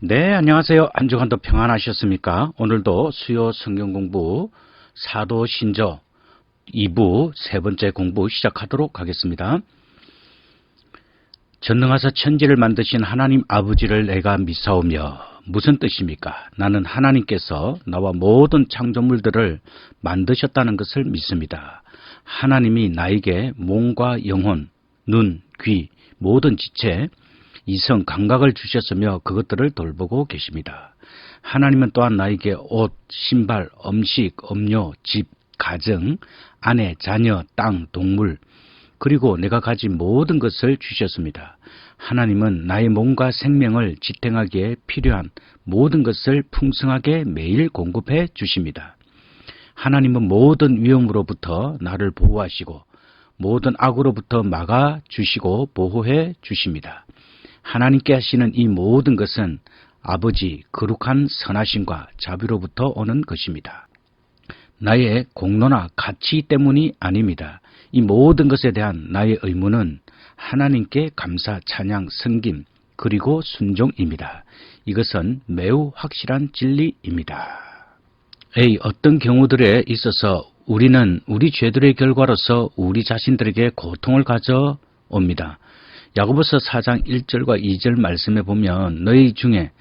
네, 안녕하세요. 한 주간도 평안하셨습니까? 오늘도 수요 성경 공부 사도신조 2부 세 번째 공부 시작하도록 하겠습니다. 전능하사 천지를 만드신 하나님 아버지를 내가 믿사오며 무슨 뜻입니까? 나는 하나님께서 나와 모든 창조물들을 만드셨다는 것을 믿습니다. 하나님이 나에게 몸과 영혼, 눈, 귀, 모든 지체, 이성, 감각을 주셨으며 그것들을 돌보고 계십니다. 하나님은 또한 나에게 옷, 신발, 음식, 음료, 집, 가정, 아내, 자녀, 땅, 동물, 그리고 내가 가진 모든 것을 주셨습니다. 하나님은 나의 몸과 생명을 지탱하기에 필요한 모든 것을 풍성하게 매일 공급해 주십니다. 하나님은 모든 위험으로부터 나를 보호하시고 모든 악으로부터 막아 주시고 보호해 주십니다. 하나님께 하시는 이 모든 것은 아버지 거룩한 선하심과 자비로부터 오는 것입니다. 나의 공로나 가치 때문이 아닙니다. 이 모든 것에 대한 나의 의무는 하나님께 감사, 찬양, 섬김, 그리고 순종입니다. 이것은 매우 확실한 진리입니다. 어떤 경우들에 있어서 우리는 우리 죄들의 결과로서 우리 자신들에게 고통을 가져옵니다. 야고보서 4장 1절과 2절 말씀에 보면 너희 중에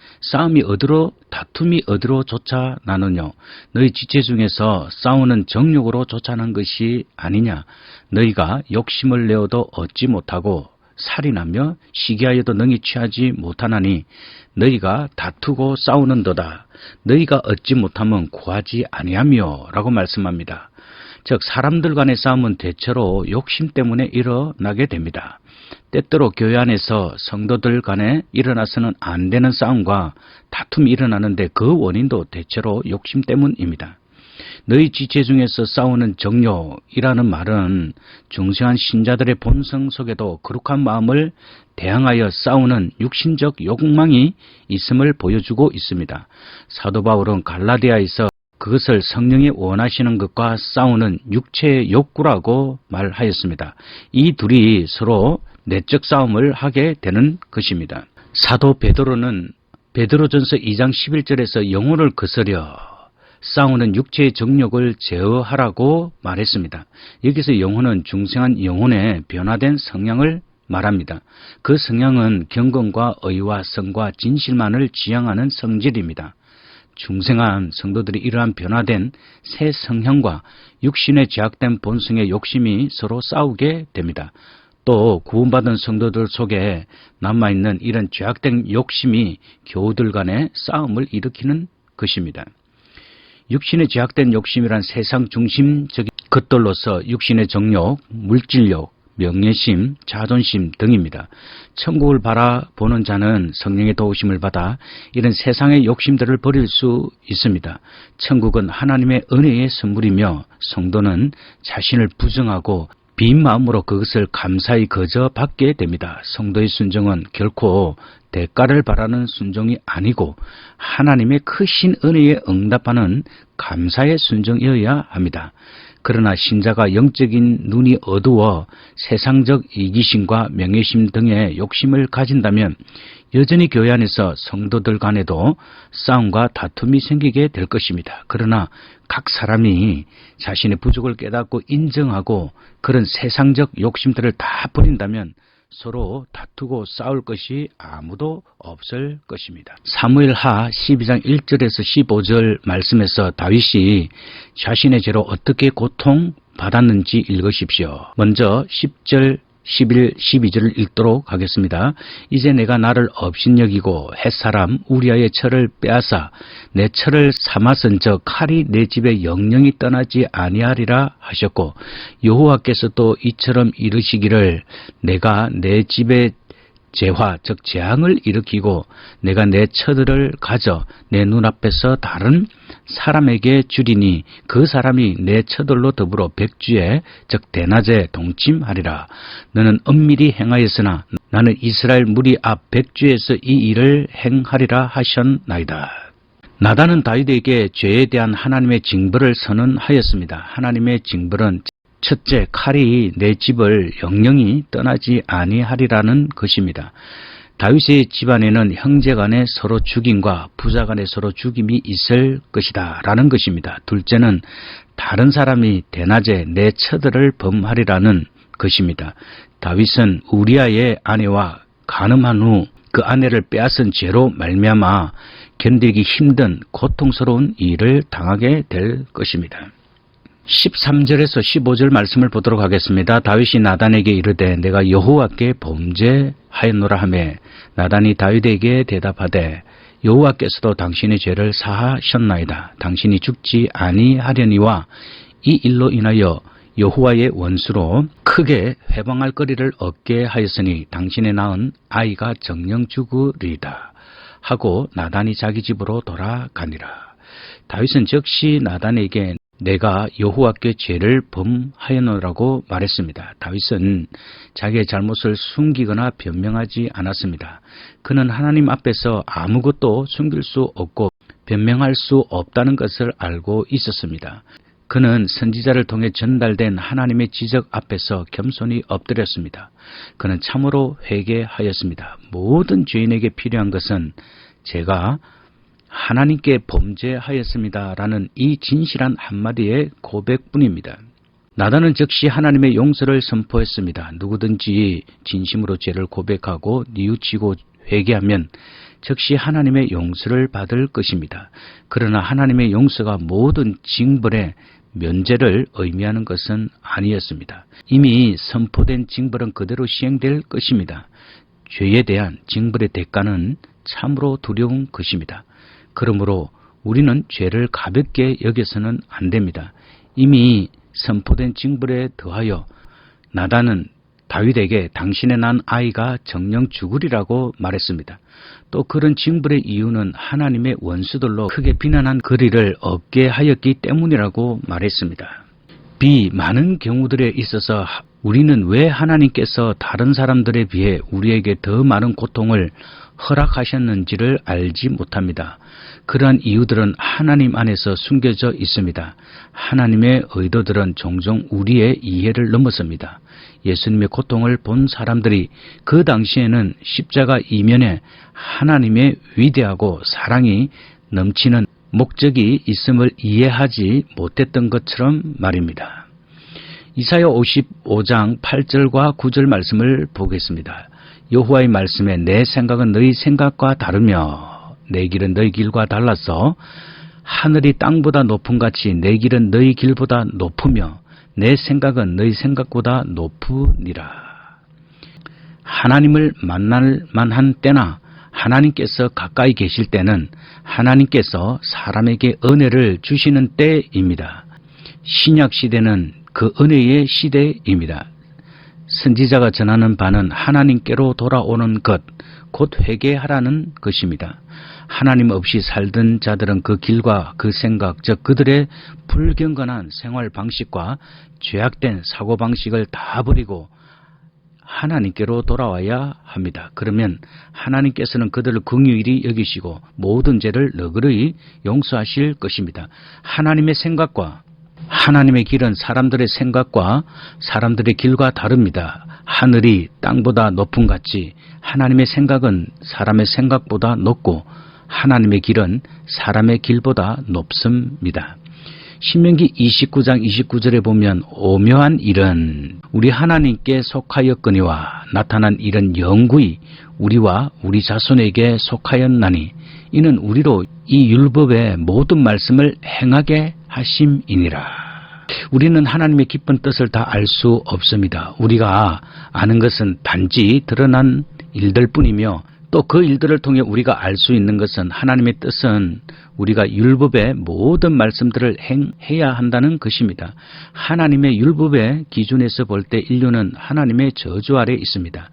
다툼이 어디로 쫓아나느뇨? 너희 지체 중에서 싸우는 정욕으로 쫓아난 것이 아니냐? 너희가 욕심을 내어도 얻지 못하고 살인하며 시기하여도 능히 취하지 못하나니 너희가 다투고 싸우는도다. 너희가 얻지 못하면 구하지 아니하며 라고 말씀합니다. 즉 사람들 간의 싸움은 대체로 욕심 때문에 일어나게 됩니다. 때때로 교회 안에서 성도들 간에 일어나서는 안 되는 싸움과 다툼이 일어나는데 그 원인도 대체로 욕심 때문입니다. 너희 지체 중에서 싸우는 정욕이라는 말은 중생한 신자들의 본성 속에도 거룩한 마음을 대항하여 싸우는 육신적 욕망이 있음을 보여주고 있습니다. 사도 바울은 갈라디아에서 그것을 성령이 원하시는 것과 싸우는 육체의 욕구라고 말하였습니다. 이 둘이 서로 내적 싸움을 하게 되는 것입니다. 사도 베드로는 베드로전서 2장 11절에서 영혼을 거스려 싸우는 육체의 정욕을 제어하라고 말했습니다. 여기서 영혼은 중생한 영혼의 변화된 성향을 말합니다. 그 성향은 경건과 의와 성과 진실만을 지향하는 성질입니다. 중생한 성도들이 이러한 변화된 새 성향과 육신의 제약된 본성의 욕심이 서로 싸우게 됩니다. 또 구원받은 성도들 속에 남아있는 이런 죄악된 욕심이 교우들 간의 싸움을 일으키는 것입니다. 육신의 죄악된 욕심이란 세상 중심적인 것들로서 육신의 정욕, 물질욕, 명예심, 자존심 등입니다. 천국을 바라보는 자는 성령의 도우심을 받아 이런 세상의 욕심들을 버릴 수 있습니다. 천국은 하나님의 은혜의 선물이며 성도는 자신을 부정하고 빈 마음으로 그것을 감사히 거저 받게 됩니다. 성도의 순종은 결코 대가를 바라는 순종이 아니고 하나님의 크신 은혜에 응답하는 감사의 순종이어야 합니다. 그러나 신자가 영적인 눈이 어두워 세상적 이기심과 명예심 등의 욕심을 가진다면 여전히 교회 안에서 성도들 간에도 싸움과 다툼이 생기게 될 것입니다. 그러나 각 사람이 자신의 부족을 깨닫고 인정하고 그런 세상적 욕심들을 다 버린다면 서로 다투고 싸울 것이 아무도 없을 것입니다. 사무엘하 12장 1절에서 15절 말씀에서 다윗이 자신의 죄로 어떻게 고통받았는지 읽으십시오. 먼저 10절, 11, 12절을 읽도록 하겠습니다. 이제 내가 나를 업신여기고 햇사람 우리아의 철을 빼앗아 내 철을 삼았은즉 칼이 내 집에 영영이 떠나지 아니하리라 하셨고 여호와께서 또 이처럼 이르시기를 내가 내 집에 재화 즉 재앙을 일으키고 내가 내 처들을 가져 내 눈앞에서 다른 사람에게 주리니 그 사람이 내 처들로 더불어 백주에 즉 대낮에 동침하리라. 너는 엄밀히 행하였으나 나는 이스라엘 무리 앞 백주에서 이 일을 행하리라 하셨나이다. 나단은 다윗에게 죄에 대한 하나님의 징벌을 선언하였습니다. 하나님의 징벌은 첫째, 칼이 내 집을 영영히 떠나지 아니하리라는 것입니다. 다윗의 집안에는 형제간의 서로 죽임과 부자간의 서로 죽임이 있을 것이다 라는 것입니다. 둘째는 다른 사람이 대낮에 내 처들을 범하리라는 것입니다. 다윗은 우리아의 아내와 간음한 후 그 아내를 빼앗은 죄로 말미암아 견디기 힘든 고통스러운 일을 당하게 될 것입니다. 13절에서 15절 말씀을 보도록 하겠습니다. 다윗이 나단에게 이르되 내가 여호와께 범죄하였노라 하매 나단이 다윗에게 대답하되 여호와께서도 당신의 죄를 사하셨나이다. 당신이 죽지 아니하려니와 이 일로 인하여 여호와의 원수로 크게 회방할 거리를 얻게 하였으니 당신의 낳은 아이가 정녕 죽으리이다 하고 나단이 자기 집으로 돌아가니라. 다윗은 즉시 나단에게 내가 여호와께 죄를 범하였노라고 말했습니다. 다윗은 자기의 잘못을 숨기거나 변명하지 않았습니다. 그는 하나님 앞에서 아무것도 숨길 수 없고 변명할 수 없다는 것을 알고 있었습니다. 그는 선지자를 통해 전달된 하나님의 지적 앞에서 겸손히 엎드렸습니다. 그는 참으로 회개하였습니다. 모든 죄인에게 필요한 것은 제가 하나님께 범죄하였습니다 라는 이 진실한 한마디의 고백뿐입니다. 나단은 즉시 하나님의 용서를 선포했습니다. 누구든지 진심으로 죄를 고백하고 뉘우치고 회개하면 즉시 하나님의 용서를 받을 것입니다. 그러나 하나님의 용서가 모든 징벌의 면제를 의미하는 것은 아니었습니다. 이미 선포된 징벌은 그대로 시행될 것입니다. 죄에 대한 징벌의 대가는 참으로 두려운 것입니다. 그러므로 우리는 죄를 가볍게 여겨서는 안 됩니다. 이미 선포된 징벌에 더하여 나단은 다윗에게 당신의 난 아이가 정녕 죽으리라고 말했습니다. 또 그런 징벌의 이유는 하나님의 원수들로 크게 비난한 거리를 얻게 하였기 때문이라고 말했습니다. 많은 경우들에 있어서 우리는 왜 하나님께서 다른 사람들에 비해 우리에게 더 많은 고통을 허락하셨는지를 알지 못합니다. 그러한 이유들은 하나님 안에서 숨겨져 있습니다. 하나님의 의도들은 종종 우리의 이해를 넘어섭니다. 예수님의 고통을 본 사람들이 그 당시에는 십자가 이면에 하나님의 위대하고 사랑이 넘치는 목적이 있음을 이해하지 못했던 것처럼 말입니다. 이사야 55장 8절과 9절 말씀을 보겠습니다. 여호와의 말씀에 내 생각은 너희 생각과 다르며 내 길은 너희 길과 달라서 하늘이 땅보다 높음같이 내 길은 너희 길보다 높으며 내 생각은 너희 생각보다 높으니라. 하나님을 만날 만한 때나 하나님께서 가까이 계실 때는 하나님께서 사람에게 은혜를 주시는 때입니다. 신약 시대는 그 은혜의 시대입니다. 선지자가 전하는 바는 하나님께로 돌아오는 것, 곧 회개하라는 것입니다. 하나님 없이 살던 자들은 그 길과 그 생각, 즉 그들의 불경건한 생활 방식과 죄악된 사고 방식을 다 버리고 하나님께로 돌아와야 합니다. 그러면 하나님께서는 그들을 긍휼히 여기시고 모든 죄를 너그러이 용서하실 것입니다. 하나님의 생각과 하나님의 길은 사람들의 생각과 사람들의 길과 다릅니다. 하늘이 땅보다 높음같이 하나님의 생각은 사람의 생각보다 높고 하나님의 길은 사람의 길보다 높습니다. 신명기 29장 29절에 보면 오묘한 일은 우리 하나님께 속하였거니와 나타난 일은 영구히 우리와 우리 자손에게 속하였나니 이는 우리로 이 율법의 모든 말씀을 행하게 하심이니라. 우리는 하나님의 깊은 뜻을 다 알 수 없습니다. 우리가 아는 것은 단지 드러난 일들 뿐이며 또 그 일들을 통해 우리가 알 수 있는 것은 하나님의 뜻은 우리가 율법의 모든 말씀들을 행해야 한다는 것입니다. 하나님의 율법의 기준에서 볼 때 인류는 하나님의 저주 아래 있습니다.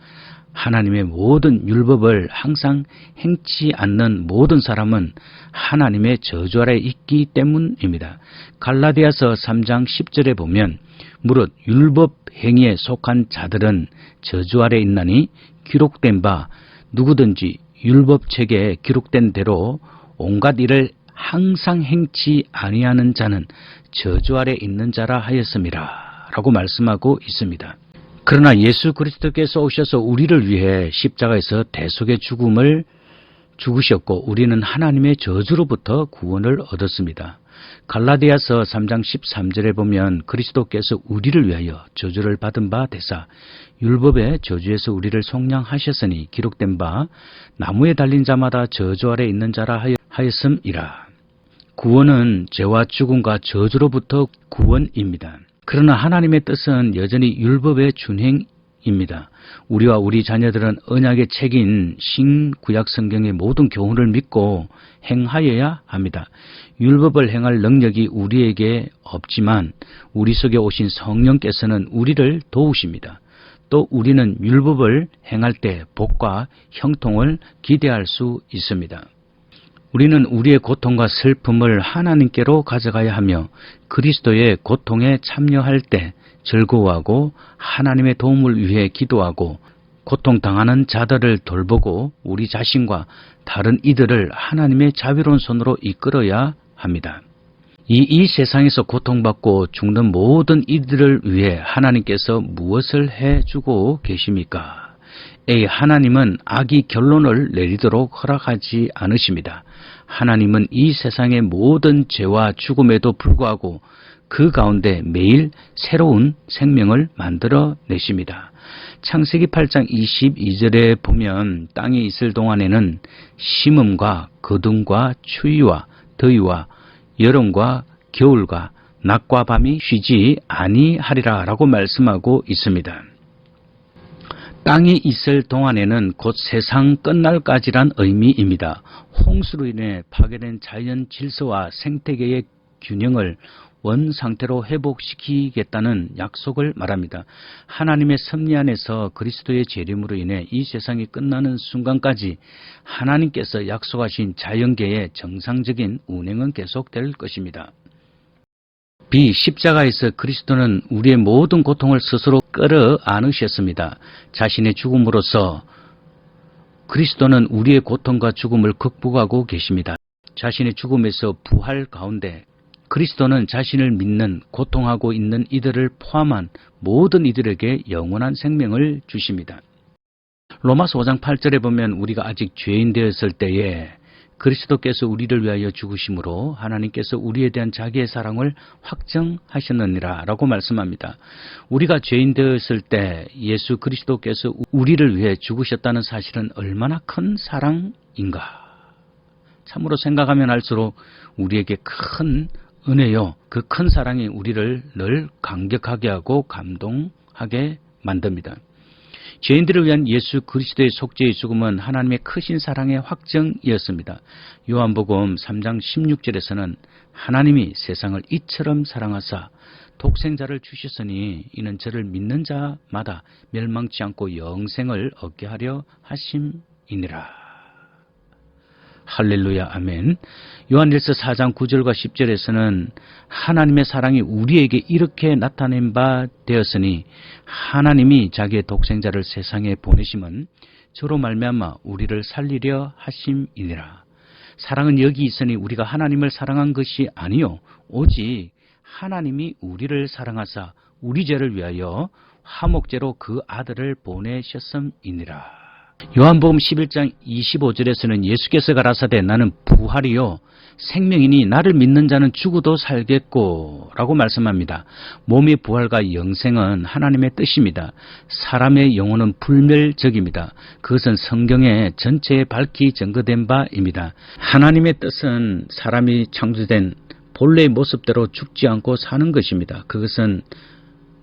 하나님의 모든 율법을 항상 행치 않는 모든 사람은 하나님의 저주 아래 있기 때문입니다. 갈라디아서 3장 10절에 보면 무릇 율법 행위에 속한 자들은 저주 아래 있나니 기록된 바 누구든지 율법책에 기록된 대로 온갖 일을 항상 행치 아니하는 자는 저주 아래 있는 자라 하였음이라 라고 말씀하고 있습니다. 그러나 예수 그리스도께서 오셔서 우리를 위해 십자가에서 대속의 죽음을 죽으셨고 우리는 하나님의 저주로부터 구원을 얻었습니다. 갈라디아서 3장 13절에 보면 그리스도께서 우리를 위하여 저주를 받은 바 되사 율법의 저주에서 우리를 속량하셨으니 기록된 바 나무에 달린 자마다 저주 아래 있는 자라 하였음이라. 구원은 죄와 죽음과 저주로부터 구원입니다. 그러나 하나님의 뜻은 여전히 율법의 준행입니다. 우리와 우리 자녀들은 언약의 책인 신구약 성경의 모든 교훈을 믿고 행하여야 합니다. 율법을 행할 능력이 우리에게 없지만 우리 속에 오신 성령께서는 우리를 도우십니다. 또 우리는 율법을 행할 때 복과 형통을 기대할 수 있습니다. 우리는 우리의 고통과 슬픔을 하나님께로 가져가야 하며 그리스도의 고통에 참여할 때 즐거워하고 하나님의 도움을 위해 기도하고 고통당하는 자들을 돌보고 우리 자신과 다른 이들을 하나님의 자비로운 손으로 이끌어야 합니다. 이 세상에서 고통받고 죽는 모든 이들을 위해 하나님께서 무엇을 해주고 계십니까? 하나님은 악이 결론을 내리도록 허락하지 않으십니다. 하나님은 이 세상의 모든 죄와 죽음에도 불구하고 그 가운데 매일 새로운 생명을 만들어 내십니다. 창세기 8장 22절에 보면 땅에 있을 동안에는 심음과 거둠과 추위와 더위와 여름과 겨울과 낮과 밤이 쉬지 아니하리라 라고 말씀하고 있습니다. 땅이 있을 동안에는 곧 세상 끝날까지란 의미입니다. 홍수로 인해 파괴된 자연 질서와 생태계의 균형을 원상태로 회복시키겠다는 약속을 말합니다. 하나님의 섭리 안에서 그리스도의 재림으로 인해 이 세상이 끝나는 순간까지 하나님께서 약속하신 자연계의 정상적인 운행은 계속될 것입니다. 십자가에서 그리스도는 우리의 모든 고통을 스스로 끌어안으셨습니다. 자신의 죽음으로써 그리스도는 우리의 고통과 죽음을 극복하고 계십니다. 자신의 죽음에서 부활 가운데 그리스도는 자신을 믿는 고통하고 있는 이들을 포함한 모든 이들에게 영원한 생명을 주십니다. 로마서 5장 8절에 보면 우리가 아직 죄인 되었을 때에 그리스도께서 우리를 위하여 죽으심으로 하나님께서 우리에 대한 자기의 사랑을 확정하셨느니라 라고 말씀합니다. 우리가 죄인 되었을 때 예수 그리스도께서 우리를 위해 죽으셨다는 사실은 얼마나 큰 사랑인가. 참으로 생각하면 할수록 우리에게 큰 은혜요. 그 큰 사랑이 우리를 늘 감격하게 하고 감동하게 만듭니다. 죄인들을 위한 예수 그리스도의 속죄의 죽음은 하나님의 크신 사랑의 확정이었습니다. 요한복음 3장 16절에서는 하나님이 세상을 이처럼 사랑하사 독생자를 주셨으니 이는 저를 믿는 자마다 멸망치 않고 영생을 얻게 하려 하심이니라. 할렐루야 아멘. 요한일서 4장 9절과 10절에서는 하나님의 사랑이 우리에게 이렇게 나타낸 바 되었으니 하나님이 자기의 독생자를 세상에 보내심은 저로 말미암아 우리를 살리려 하심이니라. 사랑은 여기 있으니 우리가 하나님을 사랑한 것이 아니요 오직 하나님이 우리를 사랑하사 우리 죄를 위하여 화목제로 그 아들을 보내셨음이니라. 요한복음 11장 25절에서는 예수께서 가라사대 나는 부활이요 생명이니 나를 믿는 자는 죽어도 살겠고 라고 말씀합니다. 몸의 부활과 영생은 하나님의 뜻입니다. 사람의 영혼은 불멸적입니다. 그것은 성경의 전체에 밝히 증거된 바입니다. 하나님의 뜻은 사람이 창조된 본래의 모습대로 죽지 않고 사는 것입니다. 그것은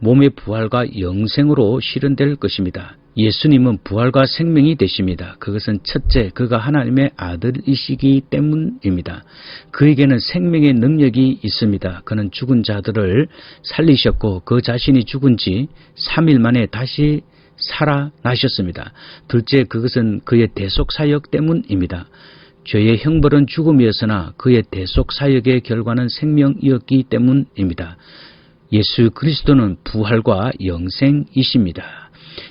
몸의 부활과 영생으로 실현될 것입니다. 예수님은 부활과 생명이 되십니다. 그것은 첫째, 그가 하나님의 아들이시기 때문입니다. 그에게는 생명의 능력이 있습니다. 그는 죽은 자들을 살리셨고 그 자신이 죽은 지 3일 만에 다시 살아나셨습니다. 둘째, 그것은 그의 대속사역 때문입니다. 죄의 형벌은 죽음이었으나 그의 대속사역의 결과는 생명이었기 때문입니다. 예수 그리스도는 부활과 영생이십니다.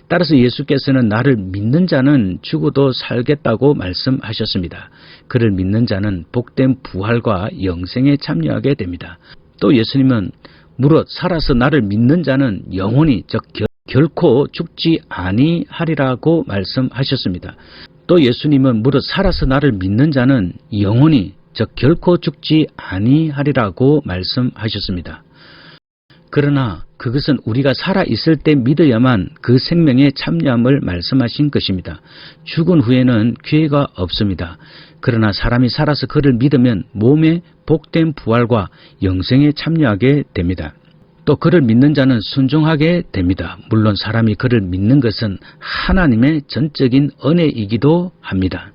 따라서 예수께서는 나를 믿는 자는 죽어도 살겠다고 말씀하셨습니다. 그를 믿는 자는 복된 부활과 영생에 참여하게 됩니다. 또 예수님은 무릇 살아서 나를 믿는 자는 영원히 즉 결코 죽지 아니하리라고 말씀하셨습니다. 또 예수님은 무릇 살아서 나를 믿는 자는 영원히 즉 결코 죽지 아니하리라고 말씀하셨습니다. 그러나 그것은 우리가 살아있을 때 믿어야만 그 생명에 참여함을 말씀하신 것입니다. 죽은 후에는 기회가 없습니다. 그러나 사람이 살아서 그를 믿으면 몸의 복된 부활과 영생에 참여하게 됩니다. 또 그를 믿는 자는 순종하게 됩니다. 물론 사람이 그를 믿는 것은 하나님의 전적인 은혜이기도 합니다.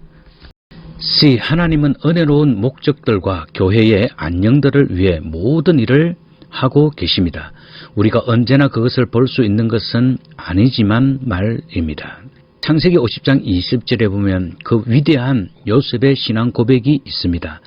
C. 하나님은 은혜로운 목적들과 교회의 안녕들을 위해 모든 일을 하고 계십니다. 우리가 언제나 그것을 볼 수 있는 것은 아니지만 말입니다. 창세기 50장 20절에 보면 그 위대한 요셉의 신앙 고백이 있습니다.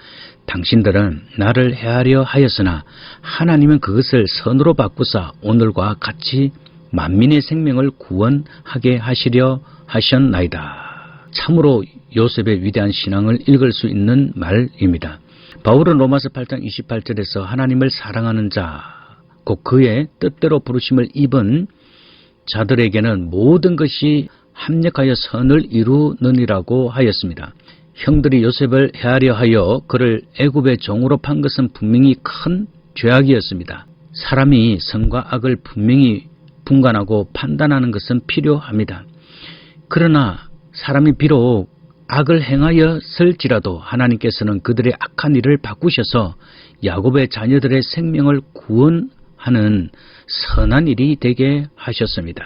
당신들은 나를 해하려 하였으나 하나님은 그것을 선으로 바꾸사 오늘과 같이 만민의 생명을 구원하게 하시려 하셨나이다. 참으로 요셉의 위대한 신앙을 읽을 수 있는 말입니다. 바울은 로마서 8장 28절에서 하나님을 사랑하는 자, 곧 그의 뜻대로 부르심을 입은 자들에게는 모든 것이 합력하여 선을 이루느니라고 하였습니다. 형들이 요셉을 해하려 하여 그를 애굽의 종으로 판 것은 분명히 큰 죄악이었습니다. 사람이 선과 악을 분명히 분간하고 판단하는 것은 필요합니다. 그러나 사람이 비록 악을 행하였을지라도 하나님께서는 그들의 악한 일을 바꾸셔서 야곱의 자녀들의 생명을 구원하는 선한 일이 되게 하셨습니다.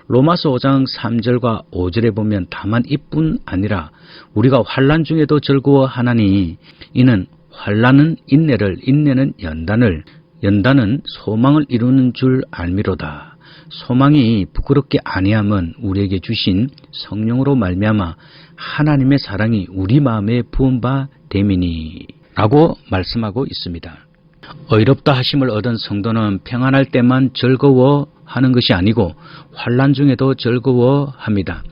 로마서 5장 3절과 5절에 보면 다만 이뿐 아니라 우리가 환난 중에도 즐거워하나니 이는 환난은 인내를, 인내는 연단을, 연단은 소망을 이루는 줄 알미로다. 소망이 부끄럽게 아니함은 우리에게 주신 성령으로 말미암아 하나님의 사랑이 우리 마음에 부은 바 됨이니 라고 말씀하고 있습니다. 의롭다 하심을 얻은 성도는 평안할 때만 즐거워하는 것이 아니고 환난 중에도 즐거워합니다.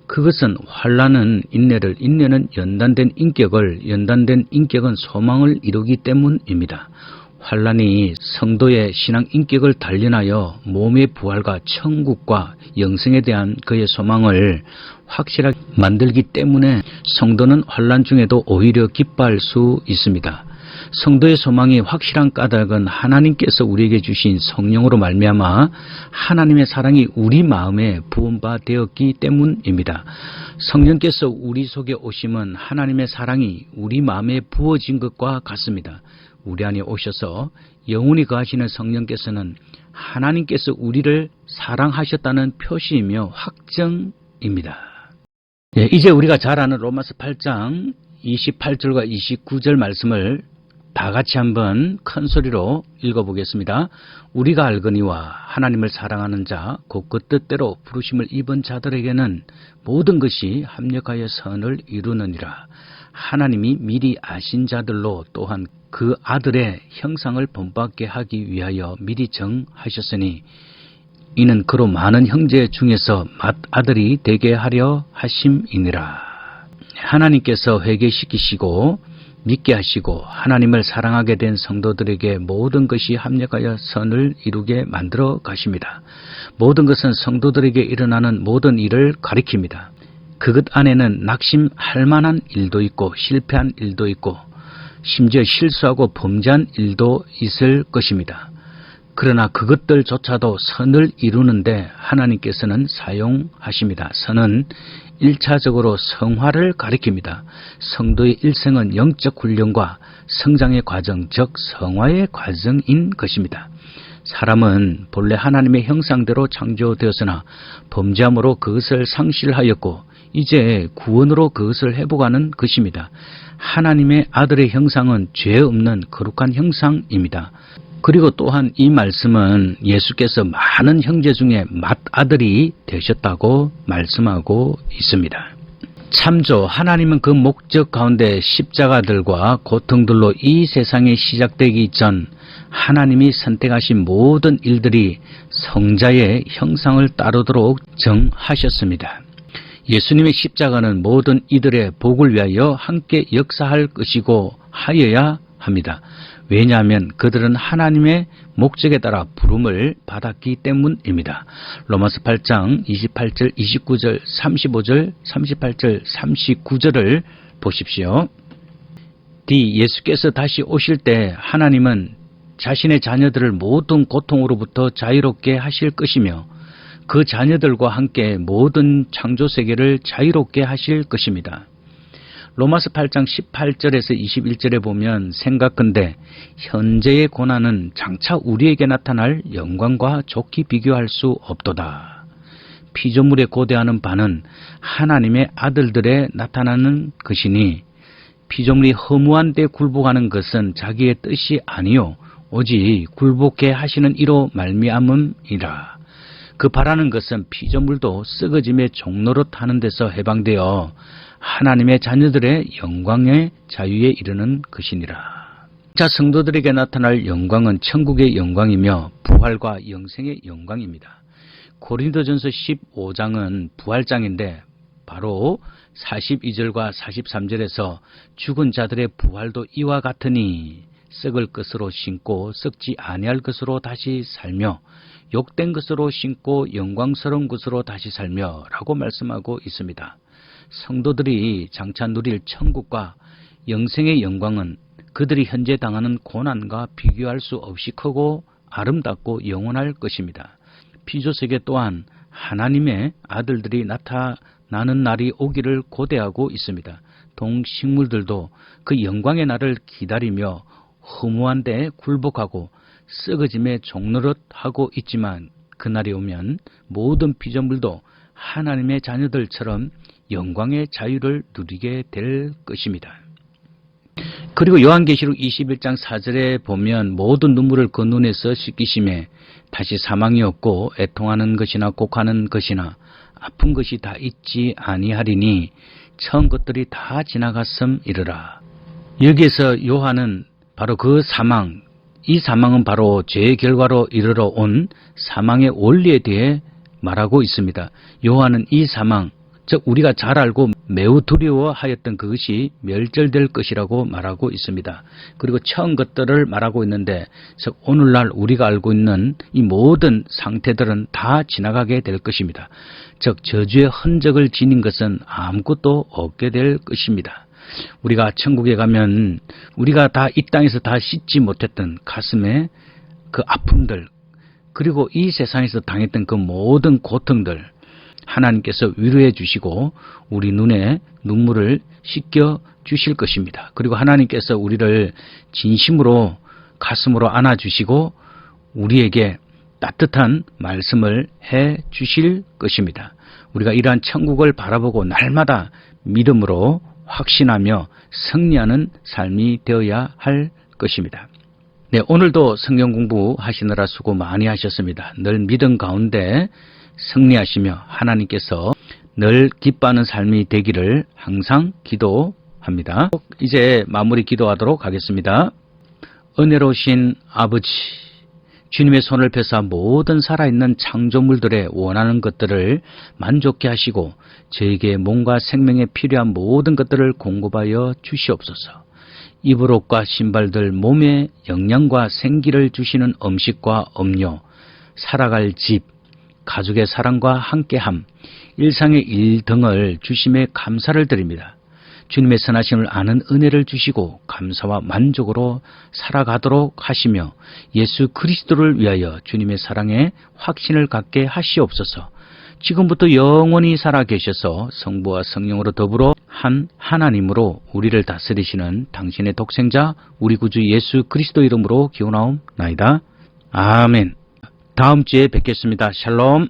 그것은 환난은 인내를, 인내는 연단된 인격을, 연단된 인격은 소망을 이루기 때문입니다. 환난이 성도의 신앙 인격을 단련하여 몸의 부활과 천국과 영생에 대한 그의 소망을 확실하게 만들기 때문에 성도는 환난 중에도 오히려 기뻐할 수 있습니다. 성도의 소망이 확실한 까닭은 하나님께서 우리에게 주신 성령으로 말미암아 하나님의 사랑이 우리 마음에 부은 바 되었기 때문입니다. 성령께서 우리 속에 오심은 하나님의 사랑이 우리 마음에 부어진 것과 같습니다. 우리 안에 오셔서 영원히 거하시는 성령께서는 하나님께서 우리를 사랑하셨다는 표시이며 확정입니다. 이제 우리가 잘 아는 로마서 8장 28절과 29절 말씀을 다 같이 한번 큰 소리로 읽어보겠습니다. 우리가 알거니와 하나님을 사랑하는 자, 곧 그 뜻대로 부르심을 입은 자들에게는 모든 것이 합력하여 선을 이루느니라. 하나님이 미리 아신 자들로 또한 그 아들의 형상을 본받게 하기 위하여 미리 정하셨으니 이는 그로 많은 형제 중에서 맏아들이 되게 하려 하심이니라. 하나님께서 회개시키시고 믿게 하시고 하나님을 사랑하게 된 성도들에게 모든 것이 합력하여 선을 이루게 만들어 가십니다. 모든 것은 성도들에게 일어나는 모든 일을 가리킵니다. 그것 안에는 낙심할 만한 일도 있고 실패한 일도 있고 심지어 실수하고 범죄한 일도 있을 것입니다. 그러나 그것들조차도 선을 이루는데 하나님께서는 사용하십니다. 선은 1차적으로 성화를 가리킵니다. 성도의 일생은 영적 훈련과 성장의 과정, 즉 성화의 과정인 것입니다. 사람은 본래 하나님의 형상대로 창조되었으나 범죄함으로 그것을 상실하였고 이제 구원으로 그것을 회복하는 것입니다. 하나님의 아들의 형상은 죄 없는 거룩한 형상입니다. 그리고 또한 이 말씀은 예수께서 많은 형제 중에 맏아들이 되셨다고 말씀하고 있습니다. 참조, 하나님은 그 목적 가운데 십자가들과 고통들로 이 세상이 시작되기 전 하나님이 선택하신 모든 일들이 성자의 형상을 따르도록 정하셨습니다. 예수님의 십자가는 모든 이들의 복을 위하여 함께 역사할 것이고 하여야 합니다. 왜냐하면 그들은 하나님의 목적에 따라 부름을 받았기 때문입니다. 로마서 8장 28절, 29절, 35절, 38절, 39절을 보십시오. 예수께서 다시 오실 때 하나님은 자신의 자녀들을 모든 고통으로부터 자유롭게 하실 것이며 그 자녀들과 함께 모든 창조세계를 자유롭게 하실 것입니다. 로마서 8장 18절에서 21절에 보면 생각건대 현재의 고난은 장차 우리에게 나타날 영광과 좋게 비교할 수 없도다. 피조물에 고대하는 바는 하나님의 아들들에 나타나는 것이니 피조물이 허무한 데 굴복하는 것은 자기의 뜻이 아니요 오직 굴복해 하시는 이로 말미암음이라. 그 바라는 것은 피조물도 썩어짐의 종노릇 하는 데서 해방되어 하나님의 자녀들의 영광의 자유에 이르는 것이니라. 자, 성도들에게 나타날 영광은 천국의 영광이며 부활과 영생의 영광입니다. 고린도전서 15장은 부활장인데 바로 42절과 43절에서 죽은 자들의 부활도 이와 같으니 썩을 것으로 신고 썩지 아니할 것으로 다시 살며 욕된 것으로 신고 영광스러운 것으로 다시 살며 라고 말씀하고 있습니다. 성도들이 장차 누릴 천국과 영생의 영광은 그들이 현재 당하는 고난과 비교할 수 없이 크고 아름답고 영원할 것입니다. 피조세계 또한 하나님의 아들들이 나타나는 날이 오기를 고대하고 있습니다. 동식물들도 그 영광의 날을 기다리며 허무한 데 굴복하고 썩어짐에 종노릇하고 있지만 그날이 오면 모든 피조물도 하나님의 자녀들처럼 영광의 자유를 누리게 될 것입니다. 그리고 요한계시록 21장 4절에 보면 모든 눈물을 그 눈에서 씻기심에 다시 사망이 없고 애통하는 것이나 곡하는 것이나 아픈 것이 다 있지 아니하리니 처음 것들이 다 지나갔음 이르라. 여기에서 요한은 바로 그 사망, 이 사망은 바로 죄의 결과로 이르러 온 사망의 원리에 대해 말하고 있습니다. 요한은 이 사망, 즉 우리가 잘 알고 매우 두려워하였던 그것이 멸절될 것이라고 말하고 있습니다. 그리고 처음 것들을 말하고 있는데 즉 오늘날 우리가 알고 있는 이 모든 상태들은 다 지나가게 될 것입니다. 즉 저주의 흔적을 지닌 것은 아무것도 없게 될 것입니다. 우리가 천국에 가면 우리가 다 이 땅에서 다 씻지 못했던 가슴의 그 아픔들 그리고 이 세상에서 당했던 그 모든 고통들 하나님께서 위로해 주시고 우리 눈에 눈물을 씻겨 주실 것입니다. 그리고 하나님께서 우리를 진심으로 가슴으로 안아주시고 우리에게 따뜻한 말씀을 해 주실 것입니다. 우리가 이러한 천국을 바라보고 날마다 믿음으로 확신하며 승리하는 삶이 되어야 할 것입니다. 네, 오늘도 성경 공부하시느라 수고 많이 하셨습니다. 늘 믿음 가운데 승리하시며 하나님께서 늘 기뻐하는 삶이 되기를 항상 기도합니다. 이제 마무리 기도하도록 하겠습니다. 은혜로우신 아버지, 주님의 손을 펴사 모든 살아있는 창조물들의 원하는 것들을 만족케 하시고 저에게 몸과 생명에 필요한 모든 것들을 공급하여 주시옵소서. 이불 옷과 신발들, 몸에 영양과 생기를 주시는 음식과 음료, 살아갈 집, 가족의 사랑과 함께함, 일상의 일 등을 주심에 감사를 드립니다. 주님의 선하심을 아는 은혜를 주시고 감사와 만족으로 살아가도록 하시며 예수 그리스도를 위하여 주님의 사랑에 확신을 갖게 하시옵소서. 지금부터 영원히 살아계셔서 성부와 성령으로 더불어 한 하나님으로 우리를 다스리시는 당신의 독생자 우리 구주 예수 그리스도 이름으로 기원하옵나이다. 아멘. 다음 주에 뵙겠습니다. 샬롬.